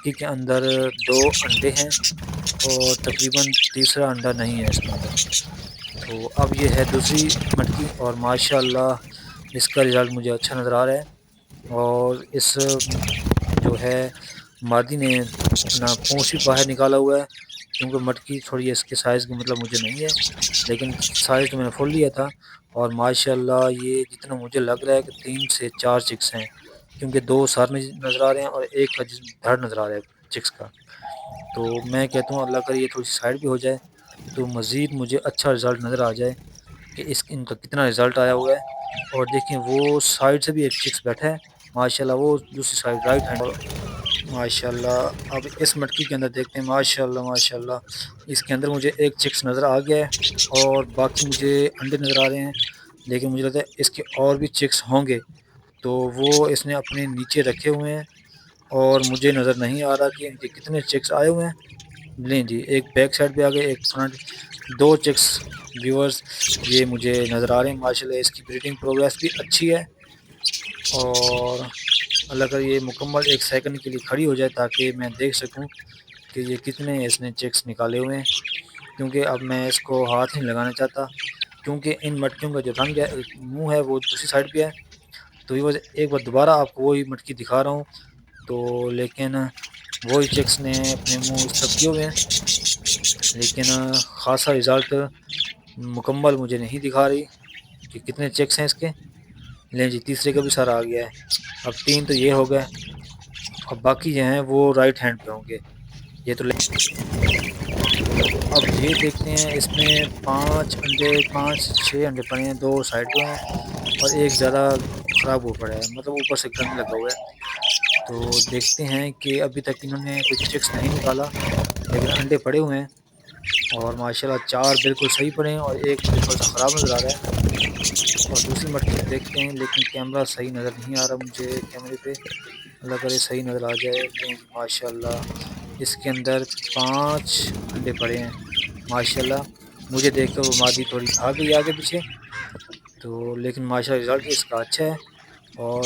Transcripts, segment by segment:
مٹکی کے اندر 2 انڈے ہیں اور تقریباً تیسرا انڈا نہیں ہے اس کے اندر۔ تو اب یہ ہے دوسری مٹکی اور ماشاءاللہ اس کا رزلٹ مجھے اچھا نظر آ رہا ہے، اور اس جو ہے مادی نے اپنا پونچھ بھی باہر نکالا ہوا ہے، کیونکہ مٹکی تھوڑی اس کے سائز کی مطلب مجھے نہیں ہے، لیکن سائز تو میں نے فل لیا تھا۔ اور ماشاءاللہ یہ جتنا مجھے لگ رہا ہے کہ 3 سے 4 چکس ہیں، کیونکہ 2 سر میں نظر آ رہے ہیں اور ایک کا جسم دھڑ نظر آ رہا ہے چکس کا۔ تو میں کہتا ہوں اللہ کرے یہ تھوڑی سی سائڈ بھی ہو جائے تو مزید مجھے اچھا رزلٹ نظر آ جائے کہ ان کا کتنا رزلٹ آیا ہوا ہے۔ اور دیکھیں وہ سائڈ سے بھی ایک چکس بیٹھا ہے ماشاءاللہ، وہ دوسری سائڈ رائٹ ہینڈ ماشاءاللہ۔ اب اس مٹکی کے اندر دیکھتے ہیں ماشاءاللہ ماشاءاللہ، اس کے اندر مجھے ایک چکس نظر آ گیا ہے اور باقی مجھے انڈے نظر آ رہے ہیں، لیکن مجھے لگتا ہے اس کے اور بھی چکس ہوں گے، تو وہ اس نے اپنے نیچے رکھے ہوئے ہیں اور مجھے نظر نہیں آ رہا کہ ان کے کتنے چکس آئے ہوئے ہیں۔ لیں جی، ایک بیک سائڈ پہ آ گئے، ایک فرنٹ، 2 چکس ویورز یہ مجھے نظر آ رہے ہیں ماشاءاللہ۔ اس کی بریڈنگ پروگریس بھی اچھی ہے، اور اللہ کا یہ مکمل 1 سیکنڈ کے لیے کھڑی ہو جائے تاکہ میں دیکھ سکوں کہ یہ کتنے اس نے چکس نکالے ہوئے ہیں، کیونکہ اب میں اس کو ہاتھ نہیں لگانا چاہتا، کیونکہ ان مٹکیوں کا جو رنگ ہے منہ ہے وہ دوسری سائڈ پہ ہے۔ تو یہ وجہ ایک بار دوبارہ آپ کو وہی مٹکی دکھا رہا ہوں، تو لیکن وہی چکس نے اپنے منہ اس طرف کیے ہوئے ہیں، لیکن خاصا رزلٹ مکمل مجھے نہیں دکھا رہی کہ کتنے چیکس ہیں اس کے۔ لیں جی، تیسرے کا بھی سارا آ گیا ہے، اب 3 تو یہ ہو گئے، اب باقی جو ہیں وہ رائٹ ہینڈ پہ ہوں گے یہ تو۔ تو اب یہ دیکھتے ہیں اس میں 5 انڈے پڑے ہیں، 2 سائڈ پہ ہیں اور ایک زیادہ خراب ہو پڑا ہے، مطلب اوپر سے گند لگا ہوا ہے۔ تو دیکھتے ہیں کہ ابھی تک انہوں نے کوئی چکس نہیں نکالا، لیکن انڈے پڑے ہوئے ہیں اور ماشاءاللہ 4 بالکل صحیح پڑے ہیں اور ایک مجھے تھوڑا سا خراب نظر آ رہا ہے۔ اور دوسری مٹکی پہ دیکھتے ہیں، لیکن کیمرہ صحیح نظر نہیں آ رہا مجھے کیمرے پہ، اللہ کرے صحیح نظر آ جائے۔ لیں جی ماشاءاللہ اس کے اندر 5 انڈے پڑے ہیں ماشاءاللہ۔ مجھے دیکھ کر وہ مادی تھوڑی بھاگ گئی آگے پیچھے، تو لیکن ماشاءاللہ رزلٹ اس کا اچھا ہے، اور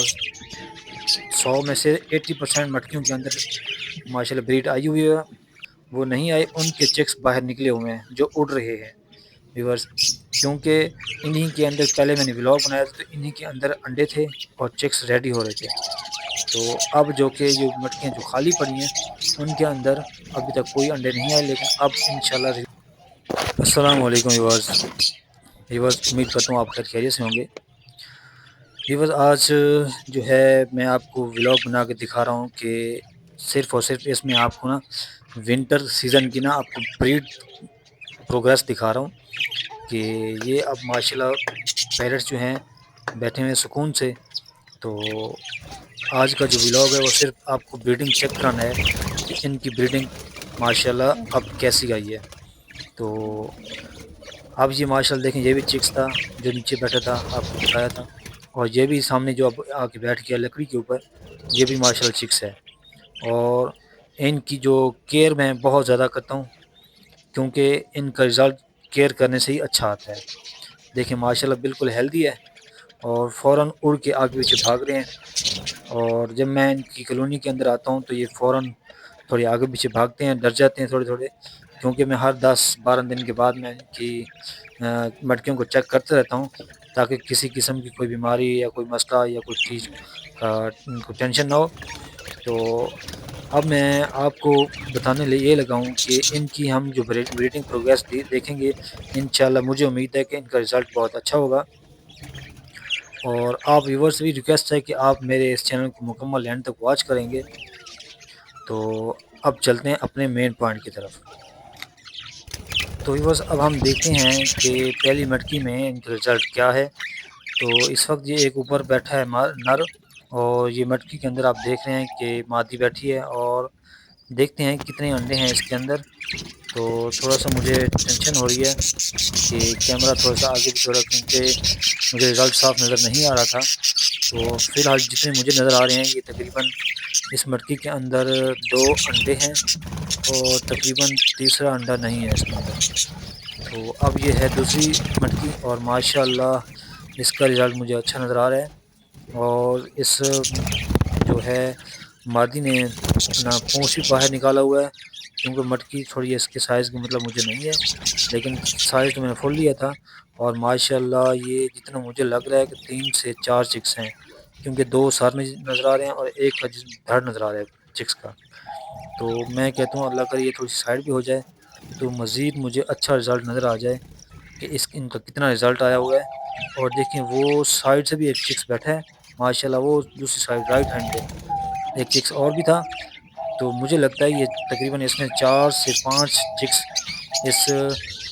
100 میں سے 80% مٹکیوں کے اندر ماشاءاللہ بریڈ آئی ہوئی ہے، وہ نہیں آئے ان کے چکس باہر نکلے ہوئے ہیں جو اڑ رہے ہیں ویورز، کیونکہ انہی کے اندر پہلے میں نے ولاگ بنایا تھا تو انہی کے اندر انڈے تھے اور چکس ریڈی ہو رہے تھے۔ تو اب جو کہ جو مٹکیاں جو خالی پڑی ہیں ان کے اندر ابھی تک کوئی انڈے نہیں آئے، لیکن اب انشاءاللہ۔ السلام علیکم ویورز، امید کرتا ہوں آپ خیر خیریت سے ہوں گے۔ ویورز آج جو ہے میں آپ کو ولاگ بنا کے دکھا رہا ہوں کہ صرف اور صرف اس میں آپ کو نا ونٹر سیزن کی نا آپ کو بریڈ پروگریس دکھا رہا ہوں کہ یہ اب ماشاءاللہ پیرٹس جو ہیں بیٹھے ہوئے سکون سے۔ تو آج کا جو ولاگ ہے وہ صرف آپ کو بریڈنگ چیک کرانا ہے کہ ان کی بریڈنگ ماشاءاللہ اب کیسی آئی ہے۔ تو اب یہ ماشاءاللہ دیکھیں، یہ بھی چکس تھا جو نیچے بیٹھا تھا، آپ کو دکھایا تھا، اور یہ بھی سامنے جو اب آ کے بیٹھ گیا لکڑی کے اوپر، یہ بھی ماشاءاللہ چکس ہے۔ اور ان کی جو کیئر میں بہت زیادہ کرتا ہوں، کیونکہ ان کا رزلٹ کیئر کرنے سے ہی اچھا آتا ہے۔ دیکھیں ماشاءاللہ بالکل ہیلدی ہے اور فوراً اڑ کے آگے پیچھے بھاگ رہے ہیں، اور جب میں ان کی کالونی کے اندر آتا ہوں تو یہ فوراً تھوڑی آگے پیچھے بھاگتے ہیں، ڈر جاتے ہیں تھوڑے تھوڑے، کیونکہ میں ہر 10-12 دن کے بعد میں ان کی مٹکیوں کو چیک کرتے رہتا ہوں تاکہ کسی قسم کی کوئی بیماری یا کوئی مسئلہ یا کوئی چیز کا ان کو ٹینشن نہ ہو۔ تو اب میں آپ کو بتانے یہ لگا ہوں کہ ان کی ہم جو بریڈنگ پروگریس دیکھیں گے، انشاءاللہ مجھے امید ہے کہ ان کا رزلٹ بہت اچھا ہوگا۔ اور آپ ویورز سے بھی ریکویسٹ ہے کہ آپ میرے اس چینل کو مکمل اینڈ تک واچ کریں گے۔ تو اب چلتے ہیں اپنے مین پوائنٹ کی طرف۔ تو ویورز اب ہم دیکھتے ہیں کہ پہلی مٹکی میں ان کا رزلٹ کیا ہے۔ تو اس وقت یہ ایک اوپر بیٹھا ہے نر، اور یہ مٹکی کے اندر آپ دیکھ رہے ہیں کہ مادی بیٹھی ہے، اور دیکھتے ہیں کتنے انڈے ہیں اس کے اندر۔ تو تھوڑا سا مجھے ٹینشن ہو رہی ہے کہ کیمرہ تھوڑا سا آگے پیچھے ہو رہا ہے، کیونکہ مجھے رزلٹ صاف نظر نہیں آ رہا تھا۔ تو فی الحال جتنے مجھے نظر آ رہے ہیں یہ تقریباً اس مٹکی کے اندر 2 انڈے ہیں اور تقریباً تیسرا انڈا نہیں ہے اس کے اندر۔ تو اب یہ ہے دوسری مٹکی اور ماشاءاللہ اس کا رزلٹ مجھے اچھا نظر آ رہا ہے، اور اس جو ہے مادی نے اپنا پونچھ بھی باہر نکالا ہوا ہے، کیونکہ مٹکی تھوڑی اس کے سائز کی مطلب مجھے نہیں ہے، لیکن سائز تو میں نے فل لیا تھا۔ اور ماشاءاللہ یہ جتنا مجھے لگ رہا ہے کہ 3 سے 4 چکس ہیں، کیونکہ 2 سر میں نظر آ رہے ہیں اور ایک کا جسم دھڑ نظر آ رہا ہے چکس کا۔ تو میں کہتا ہوں اللہ کرے یہ تھوڑی سی سائڈ بھی ہو جائے تو مزید مجھے اچھا رزلٹ نظر آ جائے کہ ان کا کتنا رزلٹ آیا ہوا ہے۔ اور دیکھیں وہ سائڈ سے بھی ایک چکس بیٹھا ہے ماشاءاللہ، وہ دوسری سائڈ رائٹ ہینڈ پہ ایک چکس اور بھی تھا۔ تو مجھے لگتا ہے یہ تقریباً اس نے 4 سے 5 چکس اس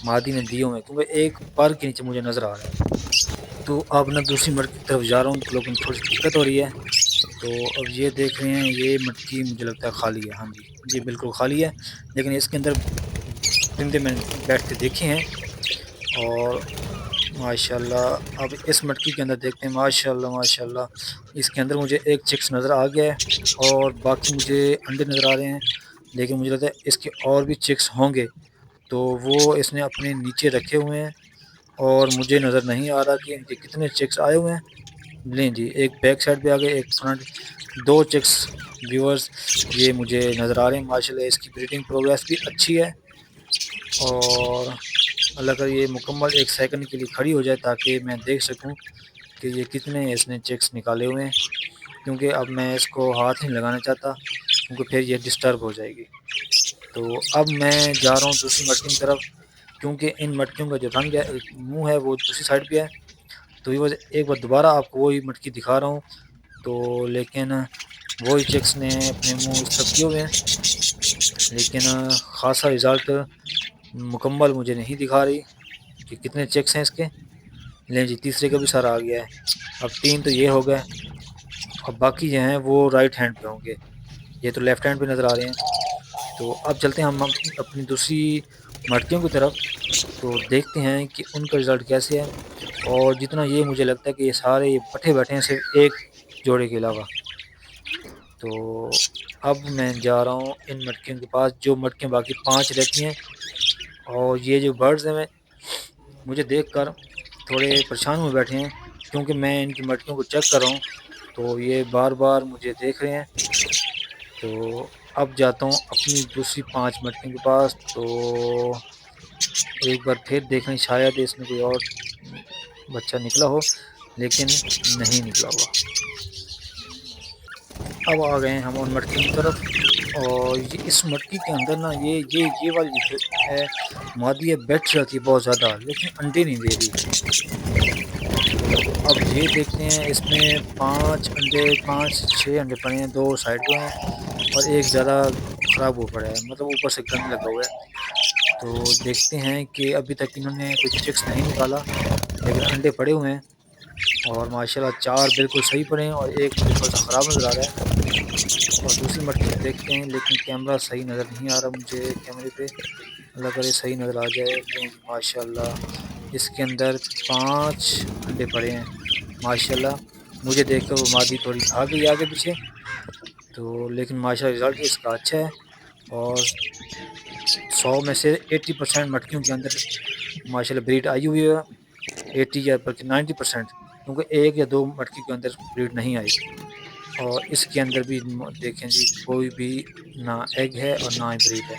مادی نے دیے ہوئے ہیں، کیونکہ ایک پر کے نیچے مجھے نظر آ رہا ہے۔ تو اب میں دوسری مٹکی کی طرف جا رہا ہوں، لیکن تھوڑی سی دقت ہو رہی ہے۔ تو اب یہ دیکھ رہے ہیں یہ مٹکی مجھے لگتا ہے خالی ہے، ہاں جی یہ بالکل خالی ہے، لیکن اس کے اندر پرندے میں نے بیٹھتے دیکھے ہیں۔ اور ماشاءاللہ اب اس مٹکی کے اندر دیکھتے ہیں، ماشاءاللہ ماشاءاللہ اس کے اندر مجھے ایک چکس نظر آ گیا ہے اور باقی مجھے انڈے نظر آ رہے ہیں، لیکن مجھے لگتا ہے اس کے اور بھی چکس ہوں گے، تو وہ اس نے اپنے نیچے رکھے ہوئے ہیں اور مجھے نظر نہیں آ رہا کہ ان کے کتنے چکس آئے ہوئے ہیں۔ لیں جی ایک بیک سائڈ پہ آ گئے، ایک فرنٹ، 2 چکس ویورز یہ مجھے نظر آ رہے ہیں۔ ماشاءاللہ اس کی بریڈنگ پروگریس بھی اچھی ہے، اور اللہ کا یہ مکمل 1 سیکنڈ کے لیے کھڑی ہو جائے تاکہ میں دیکھ سکوں کہ یہ کتنے اس نے چکس نکالے ہوئے ہیں، کیونکہ اب میں اس کو ہاتھ نہیں لگانا چاہتا کیونکہ پھر یہ ڈسٹرب ہو جائے گی۔ تو اب میں جا رہا ہوں دوسری مٹکی کی طرف، کیونکہ ان مٹکیوں کا جو رنگ ہے منہ ہے وہ دوسری سائڈ پہ ہے۔ تو یہ ایک بار دوبارہ آپ کو وہی مٹکی دکھا رہا ہوں، تو لیکن وہی چکس نے اپنے منہ اس طرف کیے ہوئے ہیں، لیکن خاصا رزلٹ مکمل مجھے نہیں دکھا رہی کہ کتنے چیکس ہیں اس کے۔ لیں جی تیسرے کا بھی سارا آ گیا ہے، اب 3 تو یہ ہو گئے، اب باقی جو ہیں وہ رائٹ ہینڈ پہ ہوں گے، یہ تو لیفٹ ہینڈ پہ نظر آ رہے ہیں۔ تو اب چلتے ہیں ہم اپنی دوسری مٹکیوں کی طرف، تو دیکھتے ہیں کہ ان کا رزلٹ کیسے ہے۔ اور جتنا یہ مجھے لگتا ہے کہ یہ سارے یہ پٹھے بیٹھے ہیں صرف ایک جوڑے کے علاوہ۔ تو اب میں جا رہا ہوں ان مٹکیوں کے پاس جو مٹکیاں باقی 5 رہتی ہیں، اور یہ جو برڈز ہیں مجھے دیکھ کر تھوڑے پریشان ہوئے بیٹھے ہیں، کیونکہ میں ان کی مٹکیوں کو چیک کر رہا ہوں تو یہ بار بار مجھے دیکھ رہے ہیں۔ تو اب جاتا ہوں اپنی دوسری 5 مٹکیوں کے پاس، تو ایک بار پھر دیکھیں شاید اس میں کوئی اور بچہ نکلا ہو، لیکن نہیں نکلا ہوا۔ اب آ گئے ہیں ہم ان مٹکیوں کی طرف، اور اس مٹکی کے اندر نا یہ والی جو ہے مادی ہے بیٹھ جاتی ہے بہت زیادہ، لیکن انڈے نہیں دے رہی۔ تو اب یہ دیکھتے ہیں اس میں 5 انڈے، 5 سے 6 انڈے پڑے ہیں، 2 سائڈ پہ ہیں اور ایک زیادہ خراب ہو پڑا ہے، مطلب اوپر سے گند لگا ہوا ہے۔ تو دیکھتے ہیں کہ ابھی تک انہوں نے کوئی چکس نہیں نکالا، لیکن انڈے پڑے ہوئے ہیں، اور ماشاءاللہ 4 بالکل صحیح پڑے ہیں اور ایک مجھے تھوڑا سا خراب نظر آ رہا ہے۔ اور دوسری مٹکی پہ دیکھتے ہیں، لیکن کیمرہ صحیح نظر نہیں آ رہا مجھے کیمرے پہ، اللہ کرے صحیح نظر آ جائے۔ ماشاءاللہ اس کے اندر 5 انڈے پڑے ہیں ماشاءاللہ، مجھے دیکھ کر وہ مادی تھوڑی بھاگ گئی آگے پیچھے، تو لیکن ماشاءاللہ رزلٹ اس کا اچھا ہے، اور 100 میں سے 80% مٹکیوں کے اندر ماشاءاللہ بریڈ آئی ہوئی ہے، 80 یا بلکہ 90%، کیونکہ 1 یا 2 مٹکی کے اندر بریڈ نہیں آئی۔ اور اس کے اندر بھی دیکھیں جی کوئی بھی نہ ایگ ہے اور نہ ہی بریڈ ہے۔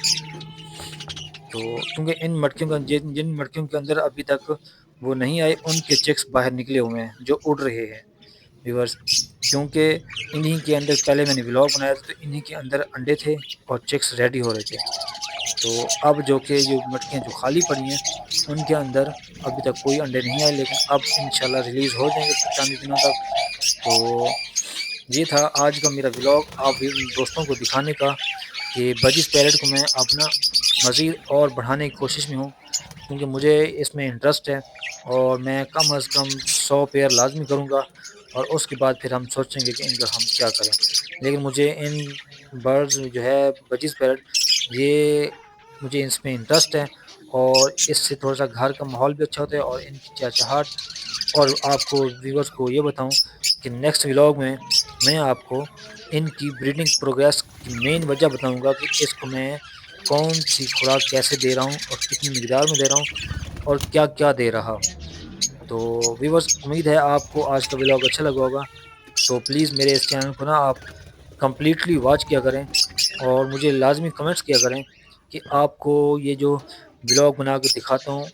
تو کیونکہ ان مٹکیوں کا جن مٹکیوں کے اندر ابھی تک وہ نہیں آئے ان کے چکس باہر نکلے ہوئے ہیں جو اڑ رہے ہیں ویورز، کیونکہ انہی کے اندر پہلے میں نے ولاگ بنایا تھا تو انہی کے اندر انڈے تھے اور چکس ریڈی ہو رہے تھے۔ تو اب جو کہ جو مٹکیاں جو خالی پڑی ہیں ان کے اندر ابھی تک کوئی انڈے نہیں آئے، لیکن اب انشاءاللہ ریلیز ہو جائیں گے چند دنوں تک۔ تو یہ تھا آج کا میرا ولاگ آپ دوستوں کو دکھانے کا کہ بجس پیرٹ کو میں اپنا مزید اور بڑھانے کی کوشش میں ہوں، کیونکہ مجھے اس میں انٹرسٹ ہے، اور میں کم از کم 100 پیئر لازمی کروں گا، اور اس کے بعد پھر ہم سوچیں گے کہ ان کا ہم کیا کریں۔ لیکن مجھے ان برڈز جو ہے بجس پیرٹ، یہ مجھے اس میں انٹرسٹ ہے، اور اس سے تھوڑا سا گھر کا ماحول بھی اچھا ہوتا ہے اور ان کی چہچہاٹ۔ اور آپ کو ویورز کو یہ بتاؤں کہ نیکسٹ ولاگ میں آپ کو ان کی بریڈنگ پروگریس کی مین وجہ بتاؤں گا کہ اس کو میں کون سی خوراک کیسے دے رہا ہوں اور کتنی مقدار میں دے رہا ہوں اور کیا کیا دے رہا ہوں۔ تو ویورز امید ہے آپ کو آج کا ولاگ اچھا لگا ہوگا، تو پلیز میرے اس چینل کو نا آپ کمپلیٹلی واچ کیا کریں اور مجھے لازمی کمنٹس کیا کریں کہ آپ کو یہ جو بلاگ بنا کے دکھاتا ہوں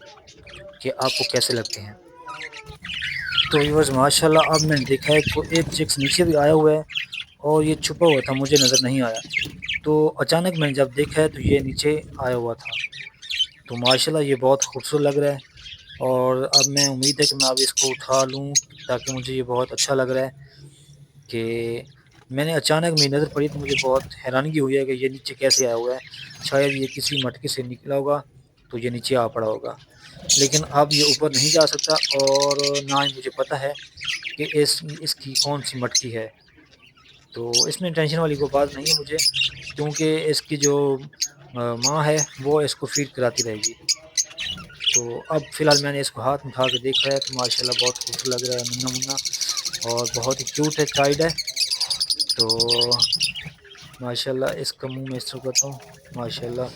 کہ آپ کو کیسے لگتے ہیں۔ تو ویورز ماشاء اللہ اب میں نے دیکھا ہے کہ ایک چکس نیچے بھی آیا ہوا ہے اور یہ چھپا ہوا تھا، مجھے نظر نہیں آیا، تو اچانک میں نے جب دیکھا ہے تو یہ نیچے آیا ہوا تھا۔ تو ماشاءاللہ یہ بہت خوبصورت لگ رہا ہے اور اب میں امید ہے کہ میں اب اس کو اٹھا لوں، تاکہ مجھے یہ بہت اچھا لگ رہا ہے کہ میں نے اچانک میری نظر پڑی تو مجھے بہت حیرانگی ہوئی ہے کہ یہ نیچے کیسے آیا ہوا ہے۔ شاید یہ کسی مٹکے سے نکلا ہوگا تو یہ نیچے آ پڑا ہوگا، لیکن اب یہ اوپر نہیں جا سکتا اور نہ ہی مجھے پتہ ہے کہ اس کی کون سی مٹکی ہے۔ تو اس میں ٹینشن والی کوئی بات نہیں ہے مجھے، کیونکہ اس کی جو ماں ہے وہ اس کو فیڈ کراتی رہے گی۔ تو اب فی الحال میں نے اس کو ہاتھ میں اٹھا کے دیکھا ہے تو ماشاءاللہ بہت خوبصورت لگ رہا ہے، ننا منا اور بہت ہی کیوٹ ہے، چائلڈ ہے۔ تو ماشاءاللہ اس کا منہ میں اس طرح کرتا ہوں، ماشاءاللہ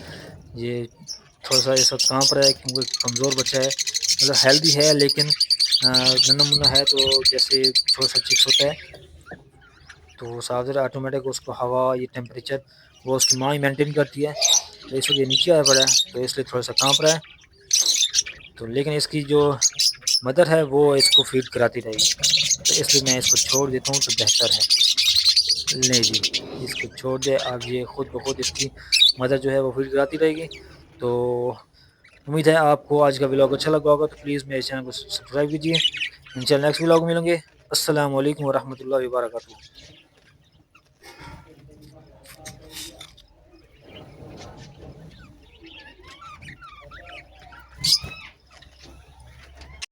یہ تھوڑا سا ایسا کانپ رہا ہے کیونکہ کمزور بچہ ہے، مطلب ہیلدی ہے لیکن ننا منا ہے، تو جیسے تھوڑا سا چپس ہوتا ہے تو صاف ظاہر آٹومیٹک اس کو ہوا یہ ٹیمپریچر وہ اس کی ماں ہی مینٹین کرتی ہے، تو اس وقت یہ نیچے آیا پڑا ہے تو اس لیے تھوڑا سا کانپ رہا ہے۔ تو لیکن اس کی جو مدر ہے وہ اس کو فیڈ کراتی رہے گی، تو اس لیے میں اس کو چھوڑ دیتا ہوں تو بہتر ہے۔ نہیں جی، اس کو چھوڑ دے، اب یہ خود بخود اس کی مدر جو ہے وہ فیڈ کراتی رہے گی۔ تو امید ہے آپ کو آج کا ولاگ اچھا لگا ہوگا، تو پلیز میرے چینل کو سبسکرائب کیجیے۔ انشاءاللہ نیکسٹ ولاگ ملیں گے۔ السلام علیکم ورحمۃ اللہ وبرکاتہ۔